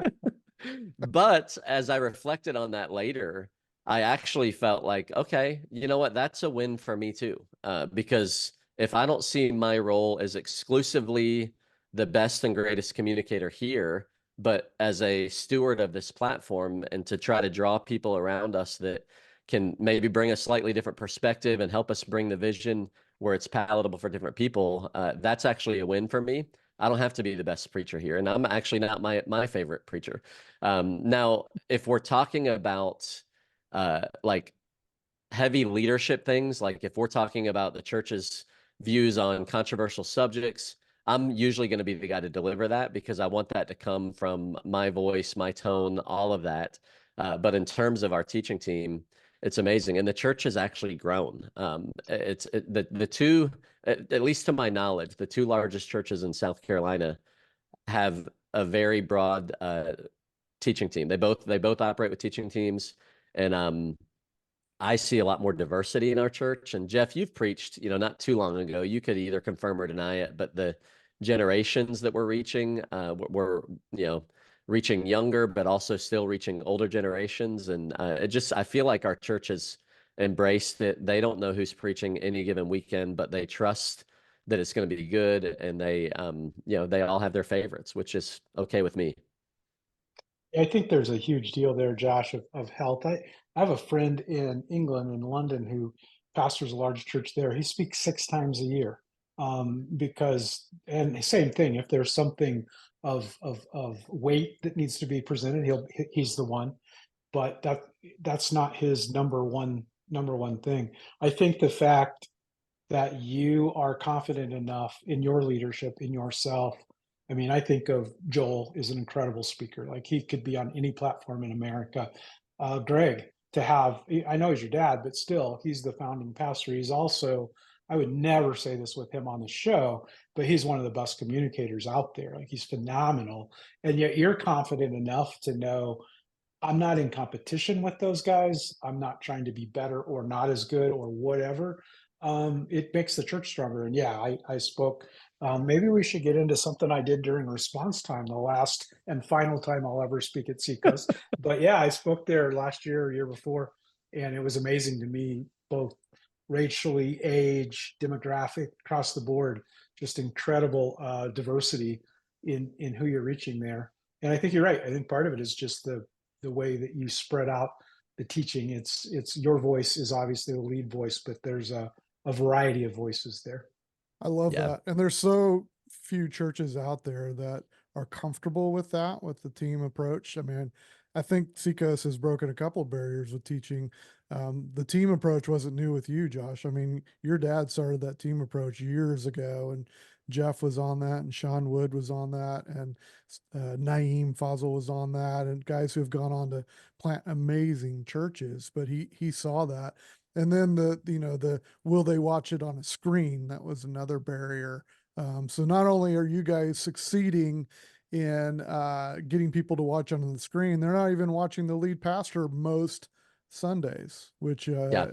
but as I reflected on that later, I actually felt like, okay, you know what? That's a win for me too. Because if I don't see my role as exclusively the best and greatest communicator here, but as a steward of this platform and to try to draw people around us that can maybe bring a slightly different perspective and help us bring the vision where it's palatable for different people, that's actually a win for me. I don't have to be the best preacher here, and I'm actually not my favorite preacher. Now, if we're talking about like heavy leadership things, like if we're talking about the church's views on controversial subjects, I'm usually going to be the guy to deliver that because I want that to come from my voice, my tone, all of that. But in terms of our teaching team, it's amazing, and the church has actually grown. The two, at least to my knowledge, the two largest churches in South Carolina have a very broad teaching team. They both operate with teaching teams, and I see a lot more diversity in our church. And Geoff, you've preached, not too long ago. You could either confirm or deny it, but the generations that we're reaching, we're reaching younger, but also still reaching older generations. And I feel like our church has embraced that they don't know who's preaching any given weekend, but they trust that it's going to be good, and they all have their favorites, which is okay with me. I think there's a huge deal there, Josh, of health. I have a friend in England, in London, who pastors a large church there. He speaks 6 times a year because, and same thing, if there's something of weight that needs to be presented, he's the one. But that's not his number one thing. I think the fact that you are confident enough in your leadership, in yourself. I mean, I think of Joel as an incredible speaker. Like he could be on any platform in America. Greg, I know he's your dad, but still, he's the founding pastor. He's also, I would never say this with him on the show, but he's one of the best communicators out there. Like he's phenomenal. And yet you're confident enough to know I'm not in competition with those guys. I'm not trying to be better or not as good or whatever. It makes the church stronger. And yeah, I spoke. Maybe we should get into something I did during response time, the last and final time I'll ever speak at Seacoast. But yeah, I spoke there last year or year before, and it was amazing to me, both racially, age, demographic, across the board, just incredible diversity in who you're reaching there. And I think you're right. I think part of it is just the way that you spread out the teaching. It's your voice is obviously the lead voice, but there's a variety of voices there. I love Yeah. that. And there's so few churches out there that are comfortable with that, with the team approach. I mean, I think Seacoast has broken a couple of barriers with teaching. The team approach wasn't new with you, Josh. I mean, your dad started that team approach years ago, and Geoff was on that, and Sean Wood was on that, and Naeem Fazil was on that, and guys who have gone on to plant amazing churches. But he saw that. And then the will they watch it on a screen? That was another barrier. So not only are you guys succeeding in getting people to watch on the screen, they're not even watching the lead pastor most Sundays, which Yeah.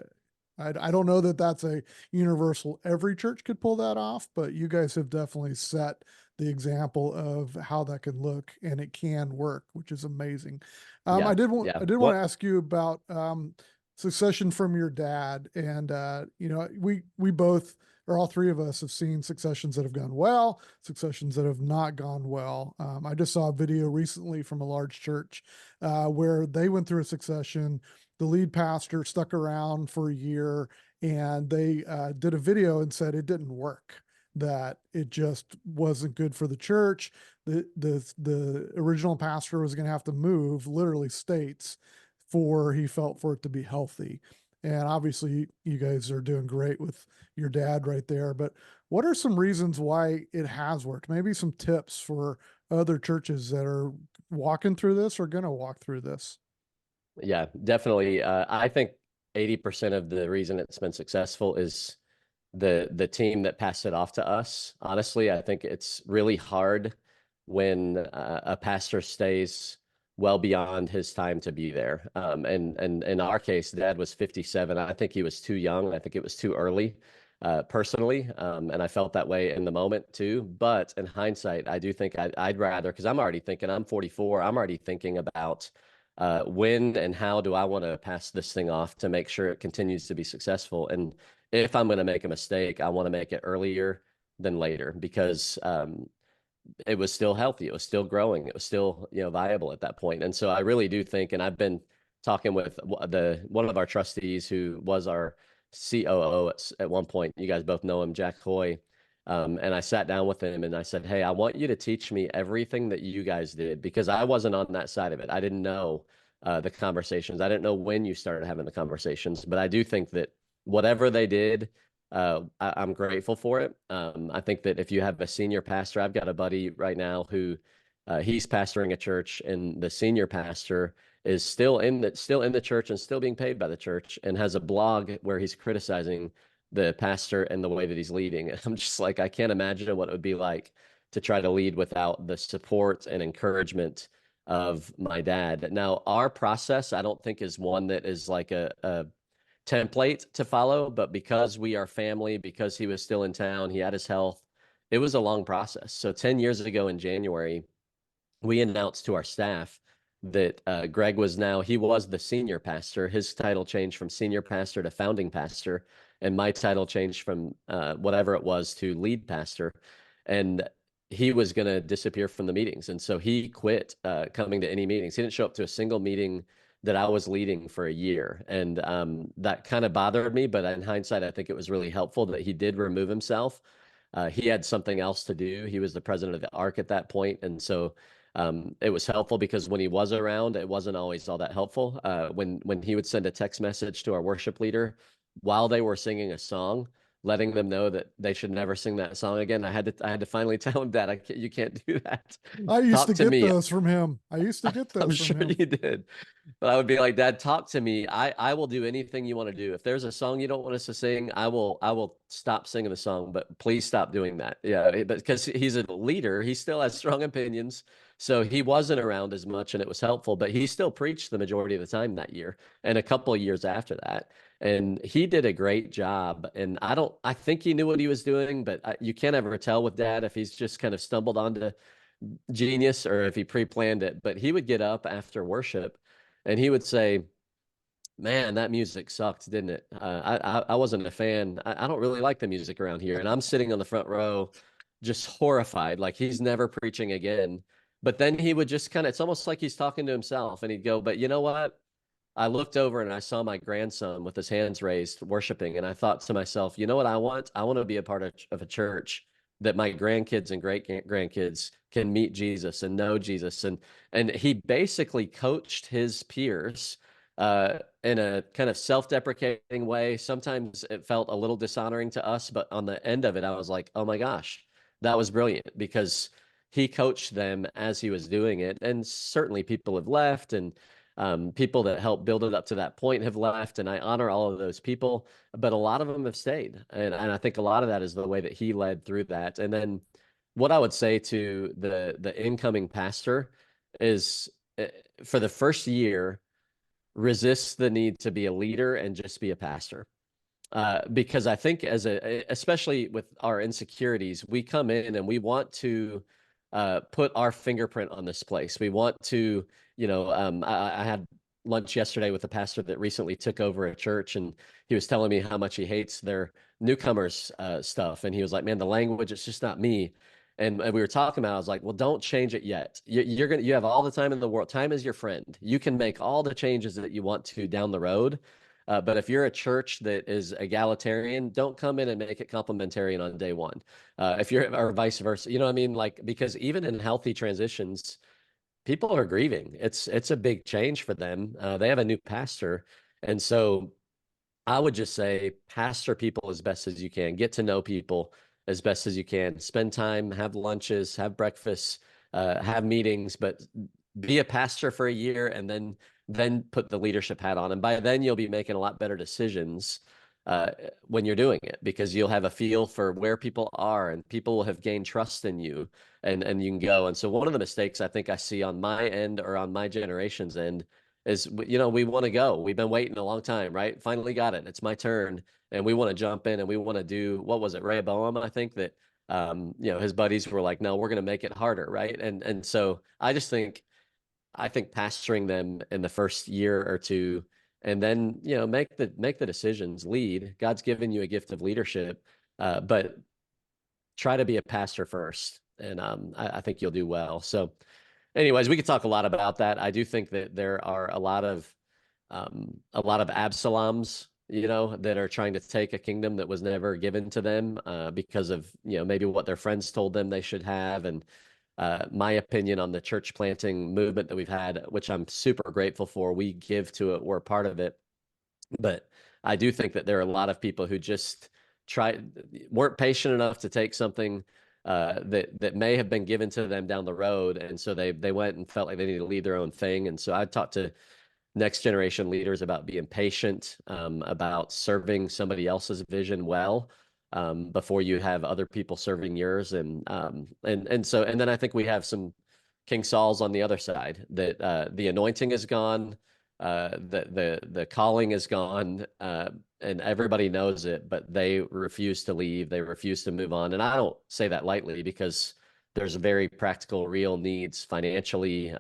I don't know that that's a universal. Every church could pull that off, but you guys have definitely set the example of how that can look, and it can work, which is amazing. Yeah. I did Yeah. want to ask you about succession from your dad, and we both, or all three of us, have seen successions that have gone well, successions that have not gone well. I just saw a video recently from a large church where they went through a succession. The lead pastor stuck around for a year, and they did a video and said it didn't work, that it just wasn't good for the church. The original pastor was going to have to move literally states for he felt for it to be healthy. And obviously you guys are doing great with your dad right there, but what are some reasons why it has worked? Maybe some tips for other churches that are walking through this or going to walk through this. Yeah, definitely. I think 80% of the reason it's been successful is the team that passed it off to us. Honestly, I think it's really hard when a pastor stays well beyond his time to be there. And in our case, Dad was 57. I think he was too young. I think it was too early, personally. And I felt that way in the moment too. But in hindsight, I do think I'd rather, because I'm already thinking, I'm 44. I'm already thinking about when and how do I want to pass this thing off to make sure it continues to be successful. And if I'm going to make a mistake, I want to make it earlier than later, because it was still healthy. It was still growing. It was still, viable at that point. And so I really do think, and I've been talking with one of our trustees who was our COO at one point. You guys both know him, Jack Hoy. And I sat down with him and I said, hey, I want you to teach me everything that you guys did, because I wasn't on that side of it. I didn't know the conversations. I didn't know when you started having the conversations, but I do think that whatever they did, I'm grateful for it. I think that if you have a senior pastor, I've got a buddy right now who he's pastoring a church, and the senior pastor is still in the church and still being paid by the church, and has a blog where he's criticizing the pastor and the way that he's leading. And I'm just like, I can't imagine what it would be like to try to lead without the support and encouragement of my dad. Now, our process, I don't think is one that is like a template to follow, but because we are family, because he was still in town, he had his health, it was a long process. So 10 years ago in January, we announced to our staff that Greg he was the senior pastor. His title changed from senior pastor to founding pastor, and my title changed from whatever it was to lead pastor. And he was going to disappear from the meetings. And so he quit coming to any meetings. He didn't show up to a single meeting that I was leading for a year. And that kind of bothered me. But in hindsight, I think it was really helpful that he did remove himself. He had something else to do. He was the president of the ARC at that point. And so it was helpful, because when he was around, it wasn't always all that helpful. When he would send a text message to our worship leader while they were singing a song, letting them know that they should never sing that song again, I had to finally tell him, Dad, you can't do that. I used Talk to get me. those from him. I used to get those I'm from sure him. you did. But I would be like, Dad, talk to me. I will do anything you want to do. If there's a song you don't want us to sing, I will stop singing the song, but please stop doing that. Yeah, but because he's a leader, he still has strong opinions. So he wasn't around as much, and it was helpful, but he still preached the majority of the time that year and a couple of years after that. And he did a great job. And I think he knew what he was doing, but you can't ever tell with Dad if he's just kind of stumbled onto genius or if he pre-planned it. But he would get up after worship and he would say, man, that music sucked, didn't it? I wasn't a fan. I don't really like the music around here. And I'm sitting on the front row just horrified, like he's never preaching again. But then he would just it's almost like he's talking to himself, and he'd go, but you know what? I looked over and I saw my grandson with his hands raised worshiping. And I thought to myself, you know what I want? I want to be a part of a church that my grandkids and great grandkids can meet Jesus and know Jesus. And he basically coached his peers in a kind of self-deprecating way. Sometimes it felt a little dishonoring to us, but on the end of it, I was like, oh my gosh, that was brilliant, because he coached them as he was doing it. And certainly people have left, and people that helped build it up to that point have left, and I honor all of those people, but a lot of them have stayed. And I think a lot of that is the way that he led through that. And then what I would say to the incoming pastor is, for the first year, resist the need to be a leader and just be a pastor. Because I think especially with our insecurities, we come in and we want to put our fingerprint on this place. We want to, I had lunch yesterday with a pastor that recently took over a church, and he was telling me how much he hates their newcomers stuff. And he was like, man, the language, it's just not me. And we were talking about, I was like, well, don't change it yet. You have all the time in the world. Time is your friend. You can make all the changes that you want to down the road. But if you're a church that is egalitarian, don't come in and make it complementarian on day one. If you're, or vice versa, you know what I mean? Like, because even in healthy transitions, people are grieving. It's a big change for them. They have a new pastor. And so I would just say pastor people as best as you can, get to know people as best as you can, spend time, have lunches, have breakfasts, have meetings, but be a pastor for a year and then put the leadership hat on. And by then you'll be making a lot better decisions when you're doing it, because you'll have a feel for where people are and people will have gained trust in you, and you can go. And so one of the mistakes I think I see on my end or on my generation's end is, we want to go. We've been waiting a long time, right? Finally got it. It's my turn. And we want to jump in and we want to do, what was it, Rehoboam? I think that, his buddies were like, no, we're going to make it harder. Right. And so I think pastoring them in the first year or two, and then, make the decisions, lead. God's given you a gift of leadership, but try to be a pastor first. And I think you'll do well. So anyways, we could talk a lot about that. I do think that there are a lot of Absaloms, that are trying to take a kingdom that was never given to them, because of, maybe what their friends told them they should have. And my opinion on the church planting movement that we've had, which I'm super grateful for, we give to it, we're part of it. But I do think that there are a lot of people who just weren't patient enough to take something that may have been given to them down the road, and so they went and felt like they needed to lead their own thing. And so I talked to next generation leaders about being patient, about serving somebody else's vision well, before you have other people serving yours. And then I think we have some King Sauls on the other side, that the anointing is gone, the calling is gone, and everybody knows it, but they refuse to leave. They refuse to move on. And I don't say that lightly, because there's very practical, real needs financially,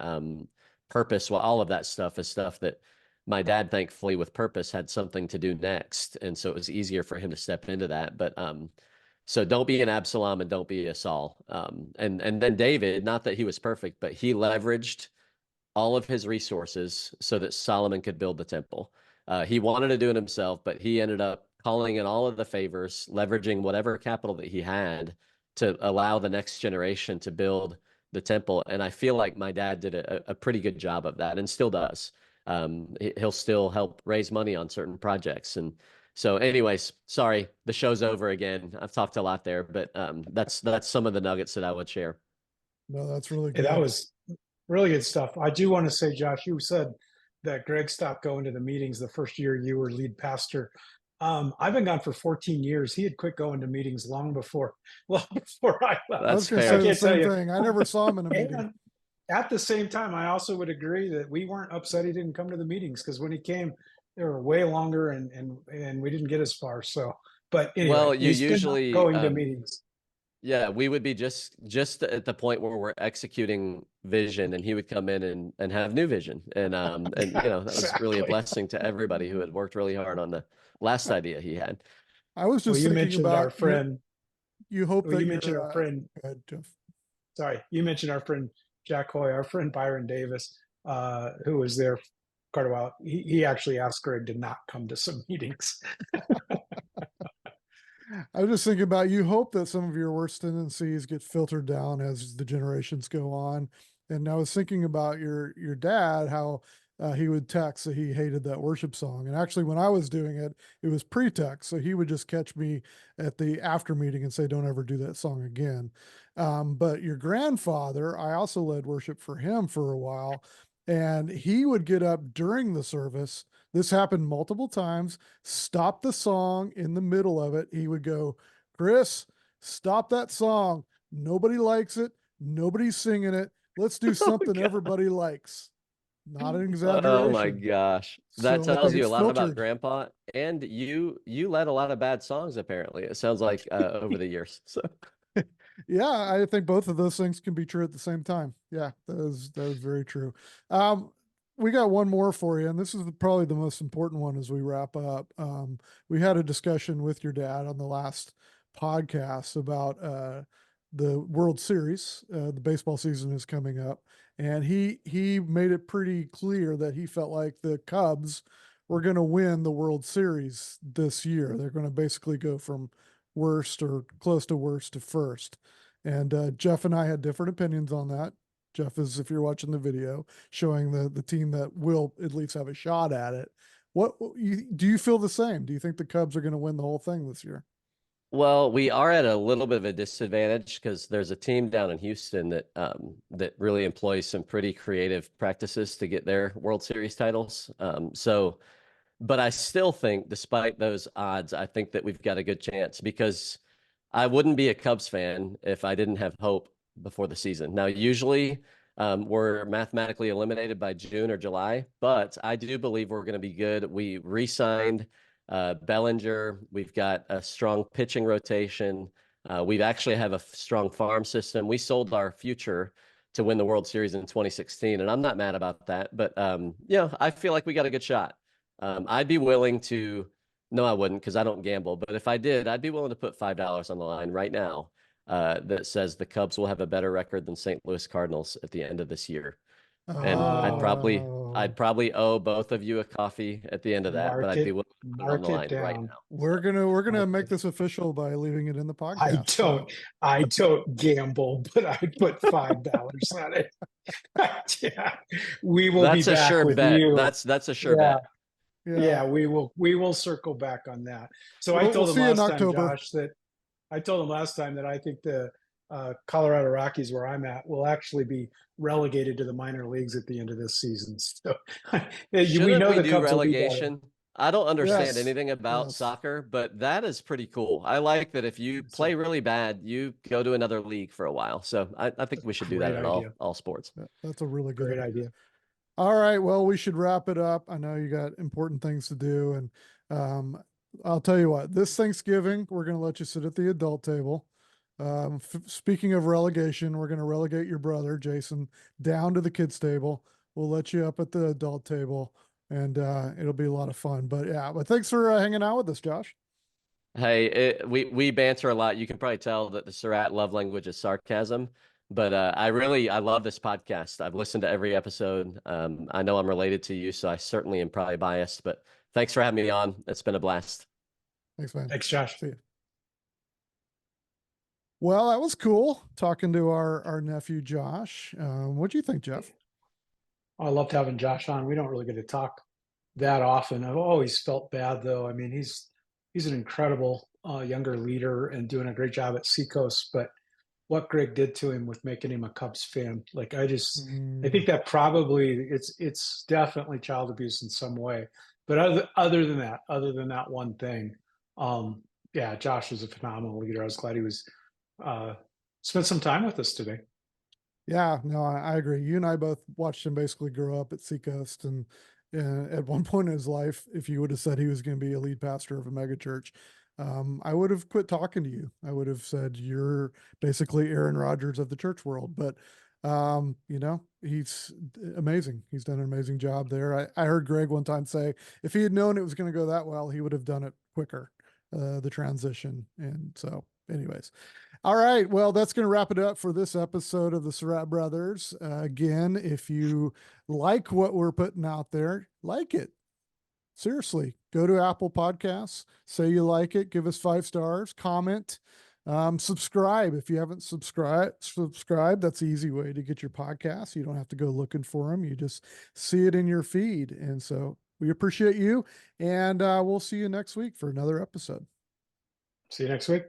purpose. Well, all of that stuff is stuff that my dad, thankfully, with purpose, had something to do next. And so it was easier for him to step into that. But so don't be an Absalom and don't be a Saul. And then David, not that he was perfect, but he leveraged all of his resources so that Solomon could build the temple. He wanted to do it himself, but he ended up calling in all of the favors, leveraging whatever capital that he had to allow the next generation to build the temple. And I feel like my dad did a pretty good job of that, and still does. He'll still help raise money on certain projects. And so anyways, sorry, the show's over again. I've talked a lot there, but that's some of the nuggets that I would share. No, that's really Hey, good. that was really good stuff. I do want to say, Josh, you said that Greg stopped going to the meetings the first year you were lead pastor. I've been gone for 14 years. He had quit going to meetings long before I left. I was That's going to fair. say the can't tell same you. thing. I never saw him in a meeting. And at the same time, I also would agree that we weren't upset he didn't come to the meetings, because when he came, they were way longer and we didn't get as far. So, but anyway, Well, you he's been usually, going to meetings. yeah, we would be just at the point where we're executing vision, and he would come in and have new vision. And that was really a Exactly. blessing to everybody who had worked really hard on the last idea he had. I was Well, just you thinking mentioned about our friend. you hope Well, that you you're mentioned our friend. go ahead, Geoff. Sorry, you mentioned our friend Jack Hoy, our friend Byron Davis, who was there quite a while. He actually asked Greg to not come to some meetings. I was just thinking about, you hope that some of your worst tendencies get filtered down as the generations go on. And I was thinking about your dad, how he would text that he hated that worship song. And actually, when I was doing it, it was pre-text. So he would just catch me at the after meeting and say, don't ever do that song again. But your grandfather, I also led worship for him for a while. And he would get up during the service. This happened multiple times. Stop the song in the middle of it. He would go, Chris, stop that song. Nobody likes it. Nobody's singing it. Let's do something God. everybody likes. Not an Oh my exaggeration. gosh. That So I tells think you it's a lot about filtered. grandpa. And you led a lot of bad songs, apparently. It sounds like over the years. So Yeah, I think both of those things can be true at the same time. Yeah, that is very true. We got one more for you, and this is probably the most important one as we wrap up. We had a discussion with your dad on the last podcast about the World Series. The baseball season is coming up, and he made it pretty clear that he felt like the Cubs were going to win the World Series this year. They're going to basically go from worst or close to worst to first. And Geoff and I had different opinions on that. Geoff is, if you're watching the video, showing the team that will at least have a shot at it. Do you feel the same? Do you think the Cubs are going to win the whole thing this year? Well, we are at a little bit of a disadvantage because there's a team down in Houston that really employs some pretty creative practices to get their World Series titles. But I still think, despite those odds, I think that we've got a good chance because I wouldn't be a Cubs fan if I didn't have hope before the season. Now, usually we're mathematically eliminated by June or July, but I do believe we're going to be good. We re-signed Bellinger. We've got a strong pitching rotation. We actually have a strong farm system. We sold our future to win the World Series in 2016, and I'm not mad about that. But I feel like we got a good shot. I'd be willing to. No, I wouldn't because I don't gamble. But if I did, I'd be willing to put $5 on the line right now that says the Cubs will have a better record than St. Louis Cardinals at the end of this year. And I'd probably owe both of you a coffee at the end of that, but I'd be willing to put it on the line right now. We're gonna make this official by leaving it in the podcast. I don't gamble, but I put $5 on it. Yeah, we will be back sure with bet. you. That's a sure bet. Yeah, we will circle back on that. So I told him last time that I think the Colorado Rockies, where I'm at, will actually be relegated to the minor leagues at the end of this season. So we know the Cubs relegation. I don't understand anything about soccer, but that is pretty cool. I like that if you play really bad, you go to another league for a while. So I think we should do that in all sports. That's a really great idea. All right. Well, we should wrap it up. I know you got important things to do. And I'll tell you what, this Thanksgiving, we're going to let you sit at the adult table. Speaking of relegation, we're going to relegate your brother, Jason, down to the kids' table. We'll let you up at the adult table, and it'll be a lot of fun. But thanks for hanging out with us, Josh. Hey, we banter a lot. You can probably tell that the Surratt love language is sarcasm. But I love this podcast. I've listened to every episode. I know I'm related to you, so I certainly am probably biased. But thanks for having me on. It's been a blast. Thanks, man. Thanks, Josh. See you. Well, that was cool talking to our nephew, Josh. What do you think, Geoff? I loved having Josh on. We don't really get to talk that often. I've always felt bad, though. I mean, he's an incredible younger leader and doing a great job at Seacoast, but what Greg did to him with making him a Cubs fan, like I think that probably it's definitely child abuse in some way. But other than that one thing, Josh is a phenomenal leader. I was glad he was spent some time with us today. Yeah, no, I agree. You and I both watched him basically grow up at Seacoast, and at one point in his life, if you would have said he was going to be a lead pastor of a megachurch, I would have quit talking to you. I would have said you're basically Aaron Rodgers of the church world. But he's amazing. He's done an amazing job there. I heard Greg one time say if he had known it was going to go that well, he would have done it quicker, the transition. And so anyways, all right. Well, that's going to wrap it up for this episode of the Surratt Brothers. Again, if you like what we're putting out there, like it. Seriously, go to Apple Podcasts, say you like it, give us 5 stars, comment, subscribe. If you haven't subscribed, that's the easy way to get your podcasts. You don't have to go looking for them. You just see it in your feed. And so we appreciate you, and we'll see you next week for another episode. See you next week.